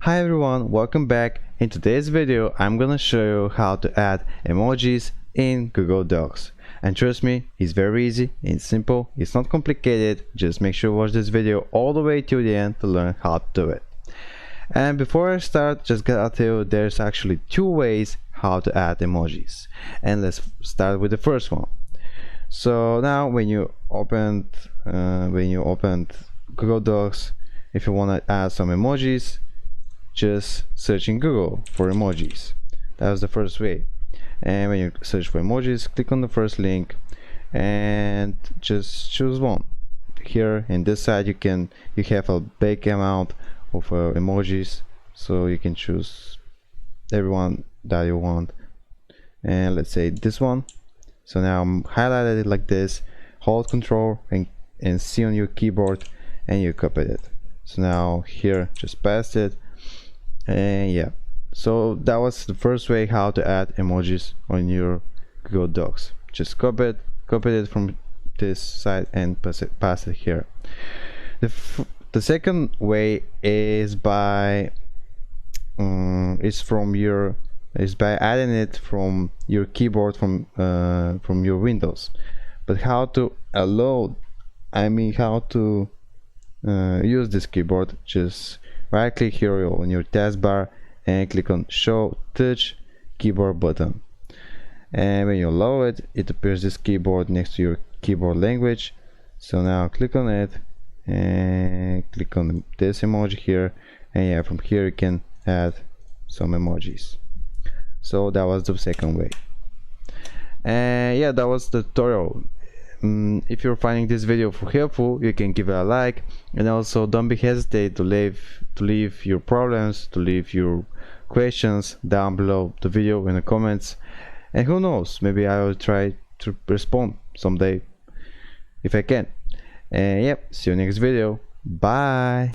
Hi everyone, welcome back. In today's video I'm gonna show you how to add emojis in Google Docs. And trust me, it's very easy, it's simple, it's not complicated. Just make sure to watch this video all the way to the end to learn how to do it. And before I start, just gotta tell you there's actually two ways how to add emojis. And let's start with the first one. So now when you opened Google Docs, if you want to add some emojis, just search in Google for emojis. That's the first way. And when you search for emojis, click on the first link and just choose one. Here in this side you have a big amount of emojis, so you can choose everyone that you want. And let's say this one. So now I'm highlighted it like this. Hold Control and C on your keyboard and you copy it. So now here just paste it. And yeah, so that was the first way how to add emojis on your Google Docs. Just copy it from this side and pass it here. The second way is by adding it from your keyboard from your Windows. But how to use this keyboard? Just right click here on your taskbar and click on Show Touch Keyboard button. And when you allow it, it appears this keyboard next to your keyboard language. So now click on it and click on this emoji here, and yeah, from here you can add some emojis. So that was the second way. And yeah, that was the tutorial. If you're finding this video helpful, you can give it a like, and also don't be hesitate to leave your problems, to leave your questions down below the video in the comments. And who knows, maybe I will try to respond someday if I can. And yep, see you next video. Bye.